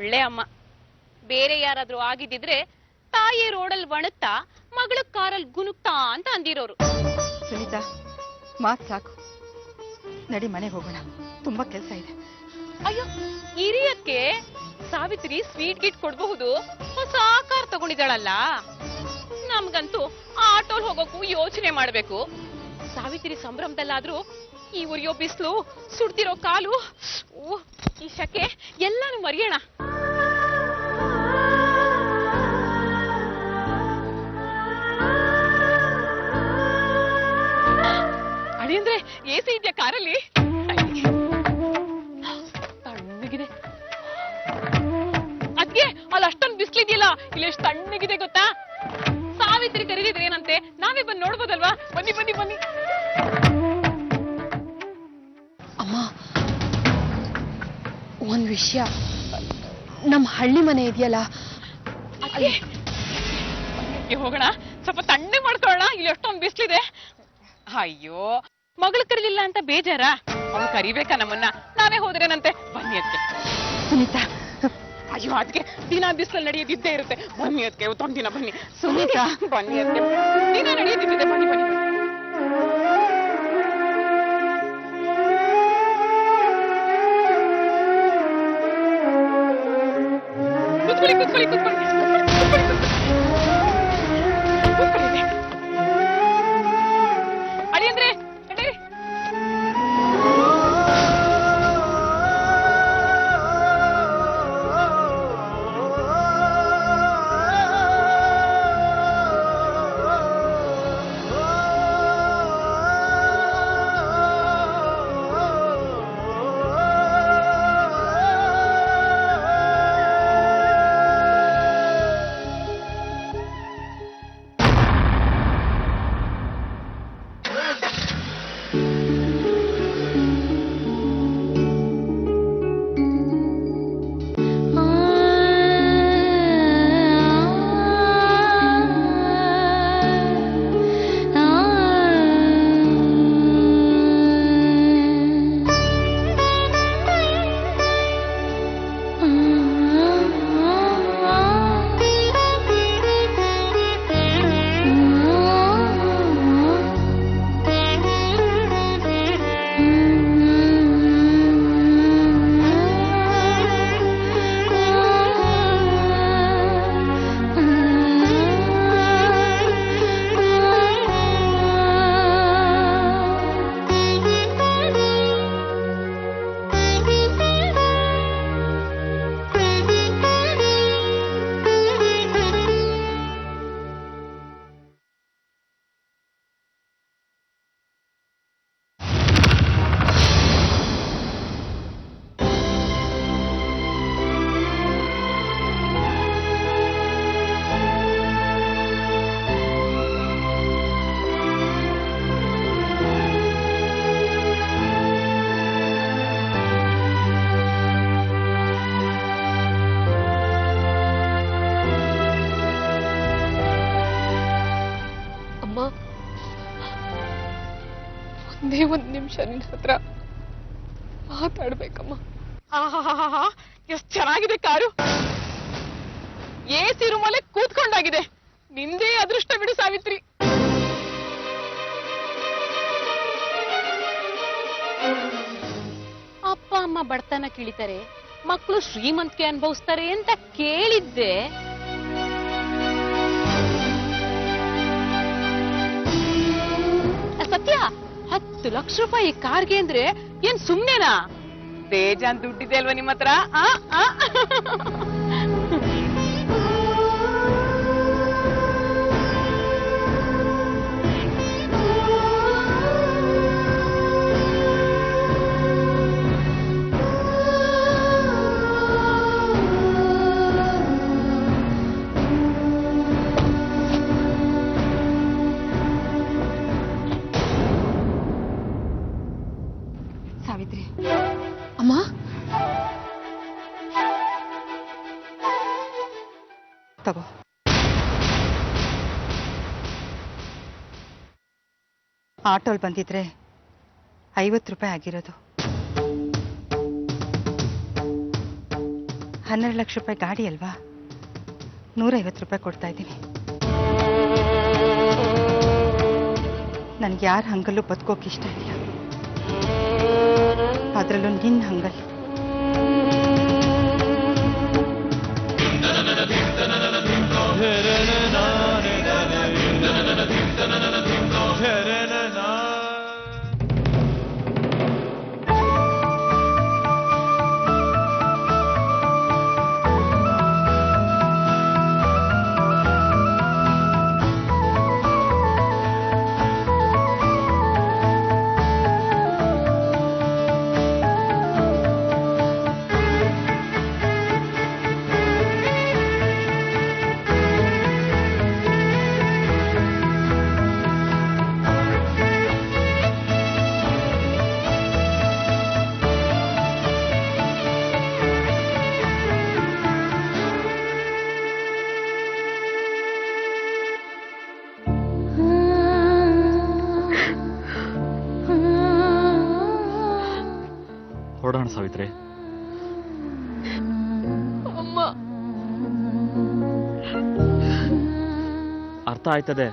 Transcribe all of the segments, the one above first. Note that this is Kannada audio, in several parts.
ಒಳ್ಳೆ ಅಮ್ಮ. ಬೇರೆ ಯಾರಾದ್ರೂ ಆಗಿದ್ದಿದ್ರೆ ತಾಯಿ ರೋಡಲ್ಲಿ ಒಣಗ್ತಾ ಮಗಳು ಕಾರಲ್ಲಿ ಗುನುಕ್ತಾ ಅಂತ ಅಂದಿರೋರು. ಸುನೀತಾ, ಮಾತ್ ಸಾಕು, ನಡಿ ಮನೆಗೆ ಹೋಗೋಣ, ತುಂಬಾ ಕೆಲಸ ಇದೆ. ಅಯ್ಯೋ, ಹಿರಿಯಕ್ಕೆ ಸಾವಿತ್ರಿ ಸ್ವೀಟ್ ಗಿಟ್ ಕೊಡಬಹುದು, ಹೊಸ ಕಾರ್ ತಗೊಂಡಿದ್ದಾಳಲ್ಲ. ನಮ್ಗಂತೂ ಆಟೋಲ್ ಹೋಗೋಕು ಯೋಚನೆ ಮಾಡ್ಬೇಕು. ಸಾವಿತ್ರಿ ಸಂಭ್ರಮದಲ್ಲಾದ್ರೂ ಈ ಉರಿಯೋ ಬಿಸಿಲು, ಸುಡ್ತಿರೋ ಕಾಲು, ಈ ಶಕೆ ಎಲ್ಲಾನು ಮರೆಯೋಣ. ಅಡಿಯಂದ್ರೆ ಎಸಿ ಇದೆಯಾ ಕಾರಲ್ಲಿ? ತಣ್ಣಗಿದೆ. ಅದ್ಗೆ ಅಲ್ಲಿ ಅಷ್ಟೊಂದು ಬಿಸ್ಲಿದೆಯಲ್ಲ, ಇಲ್ಲಿ ಎಷ್ಟು ತಣ್ಣಗಿದೆ ಗೊತ್ತಾ? ಸಾವಿತ್ರಿ ಕರೀರಿದ್ರೆ ಏನಂತೆ, ನಾವೇ ಬಂದು ನೋಡ್ಬೋದಲ್ವಾ? ಬನ್ನಿ ಬನ್ನಿ ಬನ್ನಿ. ಅಮ್ಮ, ಒಂದ್ ವಿಷಯ, ನಮ್ ಹಳ್ಳಿ ಮನೆ ಇದೆಯಲ್ಲ, ಹೋಗೋಣ, ಸ್ವಲ್ಪ ತಣ್ಣಗೆ ಮಾಡ್ಕೊಳ್ಳೋಣ, ಇಲ್ಲಿ ಅಷ್ಟೊಂದು ಬಿಸ್ಲಿದೆ. ಅಯ್ಯೋ, ಮಗಳು ಕರೀಲಿಲ್ಲ ಅಂತ ಬೇಜಾರ? ಅವಳು ಕರಿಬೇಕಾ ನಮ್ಮನ್ನ? ನಾವೇ ಹೋದ್ರೇನಂತೆ. ಬನ್ನಿ ಅದಕ್ಕೆ. ಸುನೀತಾ, ಅಯ್ಯೋ, ಅದಕ್ಕೆ ದಿನ ಬಿಸಿಲಲ್ಲಿ ನಡೆಯೋದಿದ್ದೇ ಇರುತ್ತೆ. ಬನ್ನಿ ಅದಕ್ಕೆ, ಇವತ್ತೊಂದು ದಿನ ಬನ್ನಿ. ಸುನೀತಾ, ಬನ್ನಿ ಅದಕ್ಕೆ, ದಿನ ನಡೆಯೋದಿದ್ದಿದೆ. ಬನ್ನಿ ಬನ್ನಿ ಬನ್ನಿ. ಕೂತ್ಕೊಳ್ಳಿ ಕೂತ್ಕೊಳ್ಳಿ ಕೂತ್ಕೊಳ್ಳಿ. ಅಳಿಯಂದ್ರೆ ನಡೀರಿ. ಒಂದ್ ನಿಮಿಷ ನಿನ್ ಹತ್ರ ಮಾತಾಡ್ಬೇಕಮ್ಮ. ಎಷ್ಟು ಚೆನ್ನಾಗಿದೆ ಕಾರು, ಎಸಿ ರೂಮಲ್ಲೇ ಕೂತ್ಕೊಂಡಾಗಿದೆ. ನಿಂದೇ ಅದೃಷ್ಟ ಬಿಡು ಸಾವಿತ್ರಿ. ಅಪ್ಪ ಅಮ್ಮ ಬಡತನ ಕಿಳಿತಾರೆ, ಮಕ್ಕಳು ಶ್ರೀಮಂತಿಕೆ ಅನುಭವಿಸ್ತಾರೆ ಅಂತ ಕೇಳಿದ್ದೆ. ಸತ್ಯ, 10 ಲಕ್ಷ ರೂಪಾಯಿ ಕಾರ್ಗೆ ಅಂದ್ರೆ ಏನ್ ಸುಮ್ನೆನಾ? ಬೇಜಾನ್ ದುಡ್ಡಿದೆ ಅಲ್ವಾ ನಿಮ್ಮ ಹತ್ರ? ಸಾವಿತ್ರಿ, ಅಮ್ಮ, ತಗೋ. ಆಟೋಲ್ ಬಂದಿದ್ರೆ 50 ರೂಪಾಯಿ ಆಗಿರೋದು. 12 ಲಕ್ಷ ರೂಪಾಯಿ ಗಾಡಿ ಅಲ್ವಾ, 150 ರೂಪಾಯಿ ಕೊಡ್ತಾ ಇದ್ದೀನಿ. ನನ್ಗೆ ಯಾರ ಹಂಗಲ್ಲೂ ಬದುಕೋಕೆ ಇಷ್ಟ ಇಲ್ಲ, ಅದರಲ್ಲೂ ನಿನ್ನ ಹಂಗಲ್ಲಿ. ಹೊರಡೋಣ ಸಾವಿತ್ರಿ. ಅಮ್ಮ, ಅರ್ಥ ಆಯ್ತದೆ.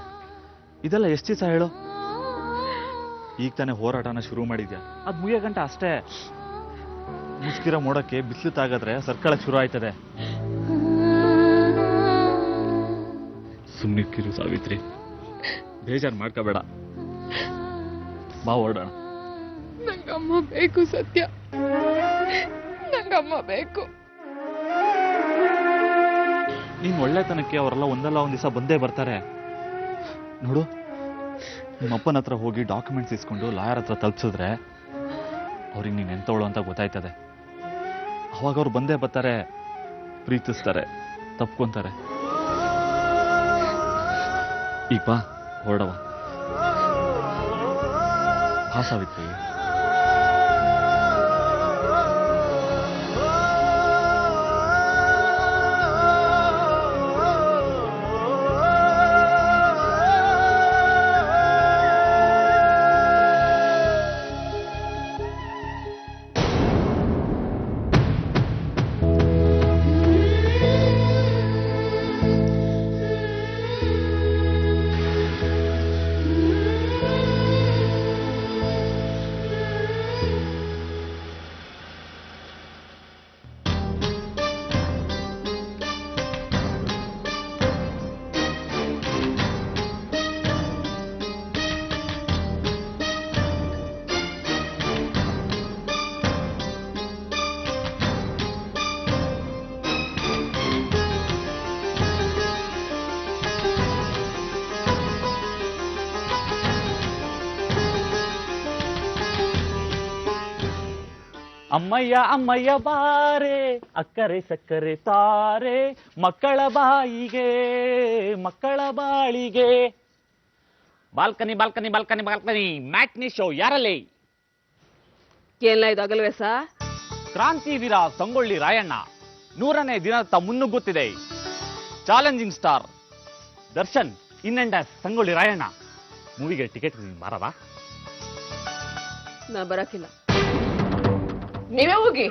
ಇದೆಲ್ಲ ಎಷ್ಟು ದಿವಸ ಹೇಳು? ಈಗ ತಾನೇ ಹೋರಾಟನ ಶುರು ಮಾಡಿದ್ಯಾ, ಅದು ಮುಗಿಯೋ ಗಂಟ ಅಷ್ಟೇ. ಮುಸ್ಕಿರ ಮೋಡಕ್ಕೆ ಬಿಸಿಲು ತಾಗದ್ರೆ ಸರ್ಕಳಕ್ಕೆ ಶುರು ಆಯ್ತದೆ. ಸುಮ್ಮನಿಕ್ಕಿರು ಸಾವಿತ್ರಿ, ಬೇಜಾರು ಮಾಡ್ಕೋಬೇಡ. ಬಾ ಹೊರಡೋಣ. ನಂಗಮ್ಮ ಬೇಕು ಸತ್ಯ, ನಂಗಮ್ಮ ಬೇಕು. ನೀನ್ ಒಳ್ಳೆತನಕ್ಕೆ ಅವರೆಲ್ಲ ಒಂದಲ್ಲ ಒಂದ್ ದಿವಸ ಬಂದೇ ಬರ್ತಾರೆ ನೋಡು. ನಿಮ್ಮಪ್ಪನ ಹತ್ರ ಹೋಗಿ ಡಾಕ್ಯುಮೆಂಟ್ಸ್ ಇಸ್ಕೊಂಡು ಲಾಯರ್ ಹತ್ರ ತಲುಪಿಸಿದ್ರೆ ಅವ್ರಿಗೆ ನೀನ್ ಎಂತವಳು ಅಂತ ಗೊತ್ತಾಯ್ತದೆ. ಅವಾಗ ಅವ್ರು ಬಂದೇ ಬರ್ತಾರೆ, ಪ್ರೀತಿಸ್ತಾರೆ, ತಪ್ಕೊಂತಾರೆ. ಈಗ ಬಾ ಹೊರಡವ. ಬಾ ಸಾವಿತ್ರಿ. ಅಮ್ಮಯ್ಯ ಅಮ್ಮಯ್ಯ ಬಾರೆ, ಅಕ್ಕರೆ ಸಕ್ಕರೆ ತಾರೆ, ಮಕ್ಕಳ ಬಾಯಿಗೆ ಮಕ್ಕಳ ಬಾಳಿಗೆ. Balcony balcony balcony balcony matinee show ಯಾರಲ್ಲಿ? ಎಲ್ಲ ಇದಾಗಲ್ವೇ ಸಾ? ಕ್ರಾಂತಿ ವೀರ ಸಂಗೊಳ್ಳಿ ರಾಯಣ್ಣ 100ನೇ ದಿನದತ್ತ ಮುನ್ನುಗ್ಗುತ್ತಿದೆ. Challenging star Darshan in and as Sangolli Rayanna ಮೂವಿಗೆ ಟಿಕೆಟ್ ಬಾರವಾ? ನಾ ಬರಕಿಲ್ಲ, ನೀವೇ ಹೋಗಿ.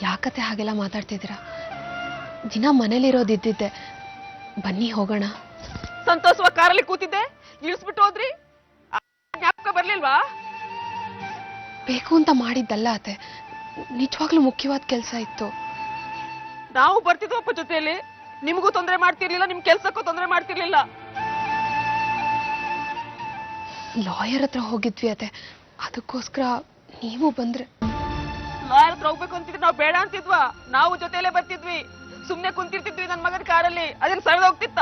ಯಾಕತ್ತೆ ಹಾಗೆಲ್ಲ ಮಾತಾಡ್ತಿದ್ದೀರಾ? ದಿನ ಮನೇಲಿರೋದಿದ್ದಿದ್ದೆ, ಬನ್ನಿ ಹೋಗೋಣ. ಸಂತೋಷವ ಕಾರಲ್ಲಿ ಕೂತಿದ್ದೆ, ಇಳಿಸ್ಬಿಟ್ಟು ಹೋದ್ರಿ. ಜ್ಞಾಪಕ ಬರ್ಲಿಲ್ವಾ? ಬೇಕು ಅಂತ ಮಾಡಿದ್ದಲ್ಲ ಅತ್ತೆ, ನಿಜವಾಗ್ಲೂ ಮುಖ್ಯವಾದ ಕೆಲಸ ಇತ್ತು. ನಾವು ಬರ್ತಿದ್ವಪ್ಪ ಜೊತೆಯಲ್ಲಿ, ನಿಮಗೂ ತೊಂದರೆ ಮಾಡ್ತಿರ್ಲಿಲ್ಲ, ನಿಮ್ ಕೆಲ್ಸಕ್ಕೂ ತೊಂದರೆ ಮಾಡ್ತಿರ್ಲಿಲ್ಲ. ಲಾಯರ್ ಹತ್ರ ಹೋಗಿದ್ವಿ ಅತ್ತೆ, ಅದಕ್ಕೋಸ್ಕರ ನೀವು ಬಂದ್ರೆ. ಲಾಯರ್ ಹತ್ರ ಹೋಗ್ಬೇಕು ಅಂತಿದ್ರೆ ನಾವು ಬೇಡ ಅಂತಿದ್ವಾ? ನಾವು ಜೊತೆಯಲ್ಲೇ ಬರ್ತಿದ್ವಿ, ಸುಮ್ನೆ ಕುಂತಿರ್ತಿದ್ವಿ ನನ್ ಮಗನ ಕಾರಲ್ಲಿ. ಅದೇನ್ ಸರಿದ ಹೋಗ್ತಿತ್ತ?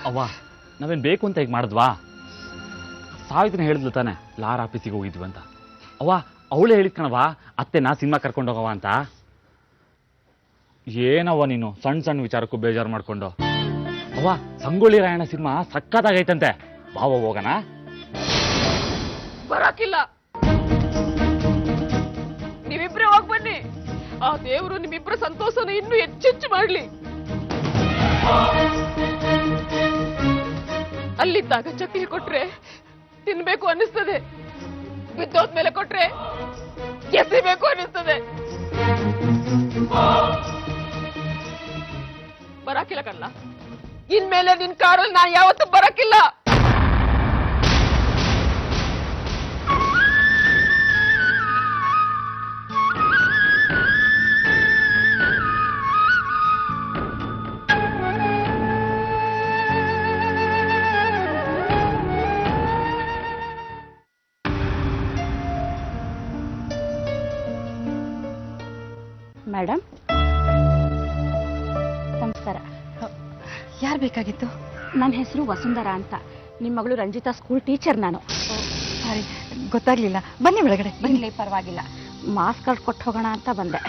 ಅವ್ವ, ನಾವೇನ್ ಬೇಕು ಅಂತ ಈಗ ಮಾಡಿದ್ವಾ? ಸಾವಿತ್ರಿ ಹೇಳಿದ್ಲು ತಾನೆ ಲಾರ್ ಆಫೀಸಿಗೆ ಹೋಗಿದ್ವಿ ಅಂತ. ಅವ್ವ ಅವಳೇ ಹೇಳಿದ್ ಕಣವ, ಅತ್ತೆ ನಾ ಸಿನಿಮಾ ಕರ್ಕೊಂಡು ಹೋಗವ ಅಂತ. ಏನವ್ವ ನೀನು ಸಣ್ಣ ಸಣ್ಣ ವಿಚಾರಕ್ಕೂ ಬೇಜಾರು ಮಾಡ್ಕೊಂಡು. ಅವ್ವ ಸಂಗೊಳ್ಳಿ ರಾಯಣ್ಣ ಸಿನಿಮಾ ಸಕ್ಕತ್ತಾಗೈತಂತೆ, ಬಾವ ಹೋಗೋಣ. ಬರಾಕಿಲ್ಲ, ನೀವಿಬ್ರೇ ಹೋಗ್ ಬನ್ನಿ. ಆ ದೇವರು ನಿಮ್ಮಿಬ್ರ ಸಂತೋಷನ ಇನ್ನೂ ಹೆಚ್ಚೆಚ್ಚು ಮಾಡ್ಲಿ. ಅಲ್ಲಿದ್ದಾಗ ಚಕ್ಲಿ ಕೊಟ್ರೆ ತಿನ್ಬೇಕು ಅನ್ನಿಸ್ತದೆ, ಬಿದ್ದೋದ್ಮೇಲೆ ಕೊಟ್ರೆ ಎಸಿಬೇಕು ಅನ್ನಿಸ್ತದೆ. ಬರಕಿಲ್ಲ ಕಣ್ಣ, ಇನ್ಮೇಲೆ ನಿನ್ ಕಾರಲ್ಲಿ ನಾನು ಯಾವತ್ತೂ ಬರಕಿಲ್ಲ. ಮೇಡಮ್ ನಮಸ್ಕಾರ. ಯಾರು ಬೇಕಾಗಿತ್ತು? ನನ್ನ ಹೆಸರು ವಸುಂಧರಾ ಅಂತ. ನಿಮ್ಮ ಮಗಳು ರಂಜಿತಾ ಸ್ಕೂಲ್ ಟೀಚರ್ ನಾನು. ಸಾರಿ, ಗೊತ್ತಾಗ್ಲಿಲ್ಲ. ಬನ್ನಿ ಒಳಗಡೆ ಬನ್ನಿ. ಬನ್ನಿ, ಪರವಾಗಿಲ್ಲ. ಮಾಸ್ಕ್ ಕಾರ್ಡ್ ಕೊಟ್ಟು ಹೋಗೋಣ ಅಂತ ಬಂದೆ.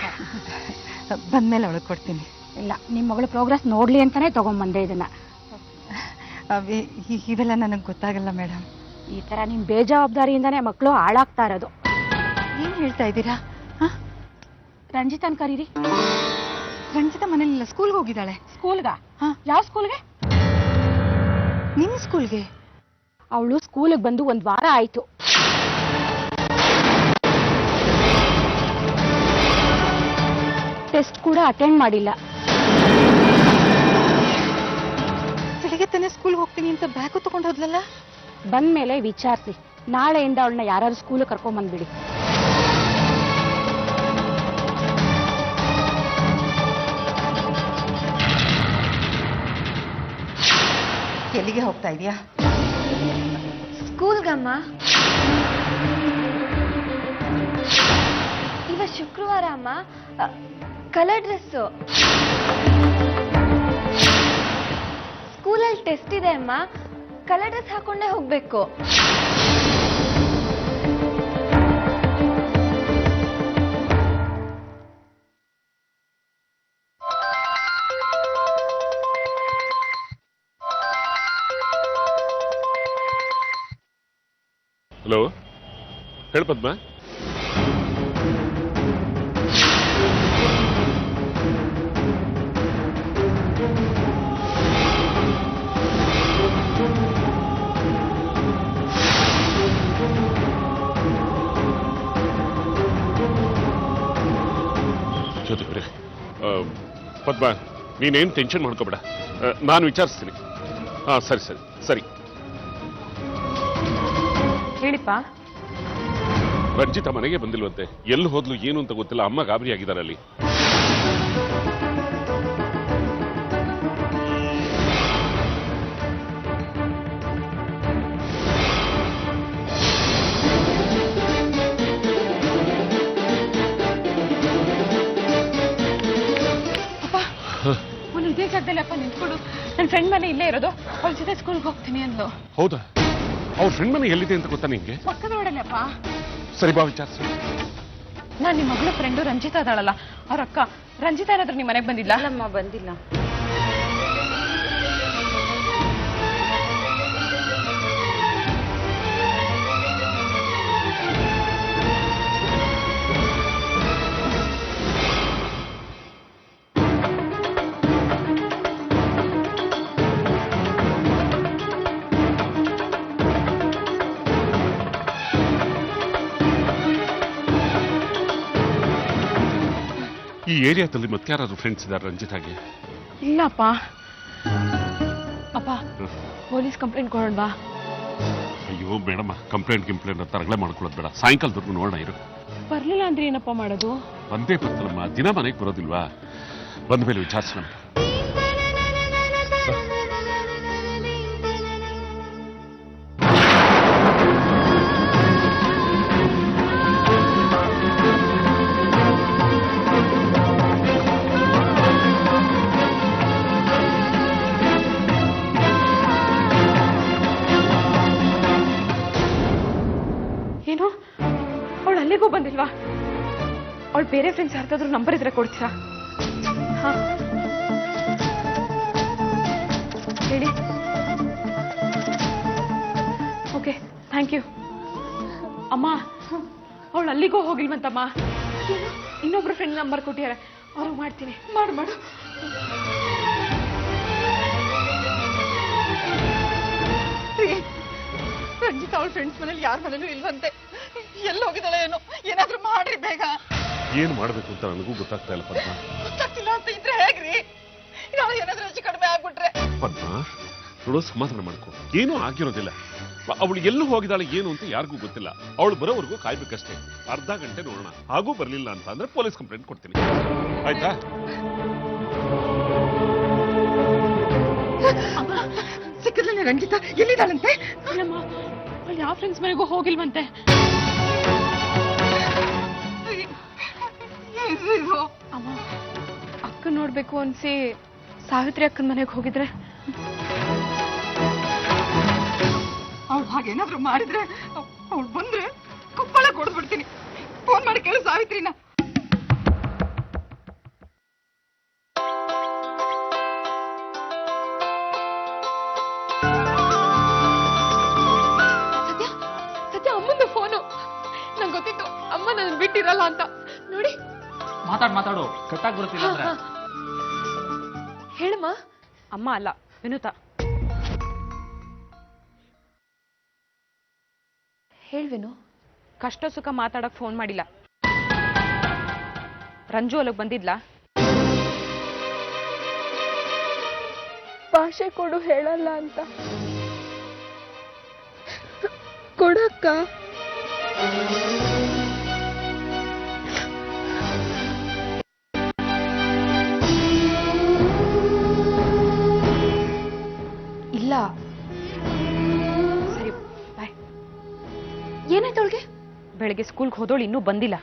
ಬಂದ್ಮೇಲೆ ಒಳಗೆ ಕೊಡ್ತೀನಿ. ಇಲ್ಲ, ನಿಮ್ಮ ಮಗಳು ಪ್ರೋಗ್ರೆಸ್ ನೋಡ್ಲಿ ಅಂತಾನೆ ತಗೊಂಡ್ಬಂದೆ ಇದನ್ನ. ಇವೆಲ್ಲ ನನಗೆ ಗೊತ್ತಾಗಲ್ಲ ಮೇಡಮ್. ಈ ತರ ನಿಮ್ ಬೇಜವಾಬ್ದಾರಿಯಿಂದಾನೇ ಮಕ್ಕಳು ಹಾಳಾಗ್ತಾ ಇರೋದು. ಏನ್ ಹೇಳ್ತಾ ಇದ್ದೀರಾ? ರಂಜಿತಾನ್ ಕರೀರಿ. ರಂಜಿತಾ ಮನೇಲಿಲ್ಲ, ಸ್ಕೂಲ್ಗೆ ಹೋಗಿದ್ದಾಳೆ. ಸ್ಕೂಲ್ಗ? ಹಾ. ಯಾವ ಸ್ಕೂಲ್ಗೆ? ನಿಮ್ಮ ಸ್ಕೂಲ್ಗೆ. ಅವಳು ಸ್ಕೂಲಿಗೆ ಬಂದು 1 ವಾರ ಆಯ್ತು. ಟೆಸ್ಟ್ ಕೂಡ ಅಟೆಂಡ್ ಮಾಡಿಲ್ಲ. ಬೆಳಿಗ್ಗೆ ತಾನೇ ಸ್ಕೂಲ್ಗೆ ಹೋಗ್ತೀನಿ ಅಂತ ಬ್ಯಾಗು ತಗೊಂಡು ಹೋದ್ಲಲ್ಲ. ಬಂದ್ಮೇಲೆ ವಿಚಾರಿಸಿ. ನಾಳೆಯಿಂದ ಅವಳನ್ನ ಯಾರು ಸ್ಕೂಲ್ ಕರ್ಕೊಂಡ್ ಬಂದ್ಬಿಡಿ. ಎಲ್ಲಿಗೆ ಹೋಗ್ತಾ ಇದೀಯಾ? ಸ್ಕೂಲ್ಗಮ್ಮ. ಇವತ್ತು ಶುಕ್ರವಾರ ಅಮ್ಮ. Colour dress. ಸ್ಕೂಲಲ್ಲಿ ಟೆಸ್ಟ್ ಇದೆ ಅಮ್ಮ. ಕಲರ್ ಡ್ರೆಸ್ ಹಾಕೊಂಡೇ ಹೋಗ್ಬೇಕು. ಹಲೋ, ಹೇಳು ಪದ್ಮ. ಜೊತೆಗೆ ಪದ್ಮ, ನೀನೇನು ಟೆನ್ಷನ್ ಮಾಡ್ಕೋಬೇಡ, ನಾನು ವಿಚಾರಿಸ್ತೀನಿ. ಹಾಂ, ಸರಿ ಸರಿ ಸರಿ. ಹೇಳಿಪ್ಪ. ರಂಜಿತಾ ಮನೆಗೆ ಬಂದಿಲ್ವಂತೆ. ಎಲ್ಲಿ ಹೋದ್ಲು ಏನು ಅಂತ ಗೊತ್ತಿಲ್ಲ. ಅಮ್ಮ ಗಾಬರಿ ಆಗಿದ್ದಾರೆ ಅಲ್ಲಿ. ಒಂದು ಇದೇ ಜಾಗದಲ್ಲಿ ಅಪ್ಪ ನಿಂತ್ಕೊಡು. ನನ್ನ ಫ್ರೆಂಡ್ ಮನೆ ಇಲ್ಲೇ ಇರೋದು. ಅವ್ರ ಜೊತೆ ಸ್ಕೂಲ್ಗೆ ಹೋಗ್ತೀನಿ ಅಂದ್ಲು. ಹೌದಾ? ಅವ್ರ ಫ್ರೆಂಡ್ ಮನೆ ಎಲ್ಲಿದೆ ಅಂತ ಗೊತ್ತಾ ನಿಂಗೆ? ಪಕ್ಕದ ರೋಡಲ್ಲಪ್ಪ. ಸರಿ, ಬಾ ವಿಚಾರಿಸು. ನಾನು ನಿಮ್ಮ ಮಗಳ ಫ್ರೆಂಡು ರಂಜಿತಾ ಇದ್ದಾಳಲ್ಲ, ಅವ್ರ ಅಕ್ಕ. ರಂಜಿತಾ ಏನಾದ್ರೂ ನಿಮ್ಮ ಮನೆಗೆ ಬಂದಿಲ್ಲ? ಅಲ್ಲಮ್ಮ, ಬಂದಿಲ್ಲ. ಈ ಏರಿಯಾದಲ್ಲಿ ಮತ್ತೆ ಯಾರಾದ್ರೂ ಫ್ರೆಂಡ್ಸ್ ಇದ್ದಾರೆ ರಂಜಿತಾಗೆ? ಇಲ್ಲಪ್ಪ. ಅಪ್ಪ, ಪೊಲೀಸ್ ಕಂಪ್ಲೇಂಟ್ ಕೊಡೋಣ. ಅಯ್ಯೋ ಬೇಡಮ್ಮ, ಕಂಪ್ಲೇಂಟ್ ಅಂತ ರಗಳೆ ಮಾಡ್ಕೊಳ್ಳೋದು ಬೇಡ. ಸಾಯಂಕಾಲದವರೆಗೂ ನೋಡೋಣ ಇರು. ಬರ್ಲಿಲ್ಲ ಅಂದ್ರೆ ಏನಪ್ಪ ಮಾಡೋದು? ಬಂದೇ ಬರ್ತಲ್ಲಮ್ಮ, ದಿನ ಮನೆಗೆ ಬರೋದಿಲ್ವಾ? ಬಂದ ಮೇಲೆ ವಿಚಾರಿಸೋಣ. ಏನು, ಅವಳು ಅಲ್ಲಿಗೂ ಬಂದಿಲ್ವಾ? ಅವಳು ಬೇರೆ ಫ್ರೆಂಡ್ಸ್ ಯಾರ್ದಾದ್ರೂ ನಂಬರ್ ಇದ್ರೆ ಕೊಡ್ತೀರಾ? ಹಾ, ಹೇಳಿ. Okay, thank you. ಅಮ್ಮ, ಅವಳು ಅಲ್ಲಿಗೂ ಹೋಗಿಲ್ವಂತಮ್ಮ. ಇನ್ನೊಬ್ರು ಫ್ರೆಂಡ್ ನಂಬರ್ ಕೊಟ್ಟಿದ್ದಾರೆ, ಅವ್ರಿಗೆ ಮಾಡ್ತೀನಿ. ಮಾಡು ಮಾಡು. ಅವಳ ಫ್ರೆಂಡ್ಸ್ ಮನೇಲಿ ಯಾರ ಮನೇಲೂ ಇಲ್ವಂತೆ. ಎಲ್ಲಿ ಹೋಗಿದ್ದಾಳೆ ಏನೋ, ಏನಾದ್ರೂ ಮಾಡ್ರಿ ಬೇಗ. ಏನ್ ಮಾಡ್ಬೇಕು ಅಂತ ನನಗೂ ಗೊತ್ತಾಗ್ತಾ ಇಲ್ಲ ಪದ್ಮ. ಗೊತ್ತಾಗ್ತಿಲ್ಲ ಅಂತ ಇದ್ರೆ ಹೇಗ್ರಿ? ನಾವು ಏನಾದ್ರೂ ಹೆಚ್ಚು ಕಡಿಮೆ ಆಗ್ಬಿಟ್ರೆ? ಪದ್ಮ ನೋಡೋ, ಸಮಾಧಾನ ಮಾಡ್ಕೊ, ಏನೂ ಆಗಿರೋದಿಲ್ಲ. ಅವಳು ಎಲ್ಲೂ ಹೋಗಿದ್ದಾಳೆ ಏನು ಅಂತ ಯಾರಿಗೂ ಗೊತ್ತಿಲ್ಲ. ಅವಳು ಬರೋವರೆಗೂ ಕಾಯ್ಬೇಕಷ್ಟೇ. ಅರ್ಧ ಗಂಟೆ ನೋಡೋಣ. ಹಾಗೂ ಬರ್ಲಿಲ್ಲ ಅಂತ ಅಂದ್ರೆ ಪೊಲೀಸ್ ಕಂಪ್ಲೇಂಟ್ ಕೊಡ್ತೀನಿ, ಆಯ್ತಾ? ಸಿಕ್ಕಿದ್ಲೇನೆ ರಂಜಿತಾ? ಎಲ್ಲಿದ್ದಾಳಂತೆ? ಅಲ್ಲಮ್ಮ, ಅವಳು ಯಾವ ಫ್ರೆಂಡ್ಸ್ ಮನೆಗೂ ಹೋಗಿಲ್ವಂತೆ. ಅಮ್ಮ, ಅಕ್ಕ ನೋಡ್ಬೇಕು ಅನ್ಸಿ ಸಾವಿತ್ರಿ ಅಕ್ಕನ ಮನೆಗೆ ಹೋಗಿದ್ರೆ ಅವಳು ಹಾಗೇನಾದ್ರೂ ಮಾಡಿದ್ರೆ, ಅವಳು ಬಂದ್ರೆ ಕುಪ್ಪಳ ಕೊಡ್ಬಿಡ್ತೀನಿ. ಫೋನ್ ಮಾಡಿ ಕೇಳು ಸಾವಿತ್ರಿನ. ಸತ್ಯ ಸತ್ಯ ಅಮ್ಮಂದು ಫೋನು. ನಂಗೆ ಗೊತ್ತಿತ್ತು ಅಮ್ಮ ನನ್ನ ಬಿಟ್ಟಿರಲ್ಲ ಅಂತ. ನೋಡಿ, ಮಾತಾಡು ಕಟ್ಟಾಗಿ ಬರುತ್ತಿಲ್ಲ ಅಂದ್ರೆ. ಹೇಳಮ್ಮ. ಅಮ್ಮ ಅಲ್ಲ, ವಿನುತಾ. ಹೇಳ್ವೇನು? ಕಷ್ಟ ಸುಖ ಮಾತಾಡಕ್ ಫೋನ್ ಮಾಡಿಲ್ಲ. ರಂಜು ಅಲ್ಲಿಗೆ ಬಂದಿದ್ಲಾ? ಭಾಷೆ ಕೊಡು ಹೇಳಲ್ಲ ಅಂತ. ಕೊಡಕ್ಕ. ಇಲ್ಲ. ಸರಿ, ಬಾಯ್. ಏನಾಯ್ತು ಅವಳಿಗೆ? ಬೆಳಗ್ಗೆ ಸ್ಕೂಲ್ಗೆ ಹೋದೋಳು ಇನ್ನೂ ಬಂದಿಲ್ಲ.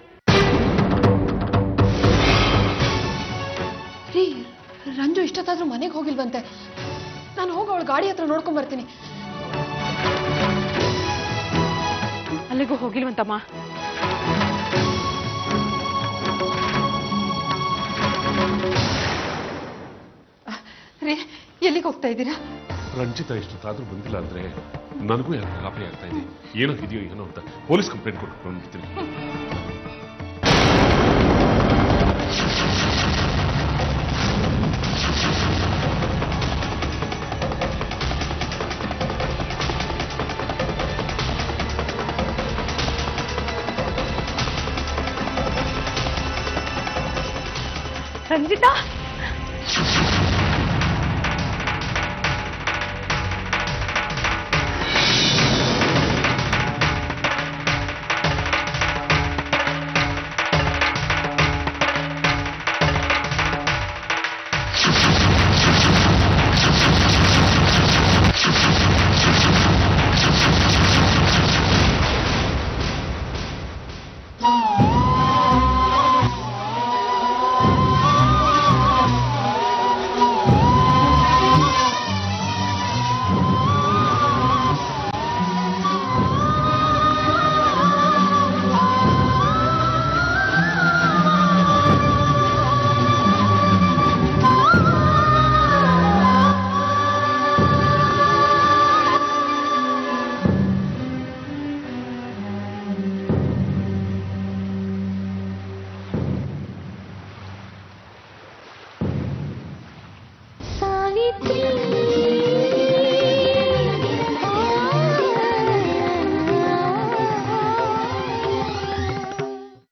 ರೀ, ರಂಜು ಇಷ್ಟೊತ್ತಾದ್ರೂ ಮನೆಗೆ ಹೋಗಿಲ್ವಂತೆ. ನಾನು ಹೋಗಿ ಅವಳ ಗಾಡಿ ಹತ್ರ ನೋಡ್ಕೊಂಡ್ ಬರ್ತೀನಿ. ಅಲ್ಲಿಗೂ ಹೋಗಿಲ್ವಂತಮ್ಮ. ರೀ, ಎಲ್ಲಿಗೆ ಹೋಗ್ತಾ ಇದ್ದೀರಾ? ರಂಜಿತಾ ಇಷ್ಟೊತ್ತಾದ್ರೂ ಬಂದಿಲ್ಲ ಅಂದ್ರೆ ನನಗೂ ಯಾಕೆ ಗಾಬರಿ ಆಗ್ತಾ ಇದೆ. ಏನೋ ಇದೆಯೋ ಏನೋ ಅಂತ ಪೊಲೀಸ್ ಕಂಪ್ಲೇಂಟ್ ಕೊಟ್ಟು ಬಂದ್ಬಿಡ್ತೀನಿ. ರಂಜಿತಾ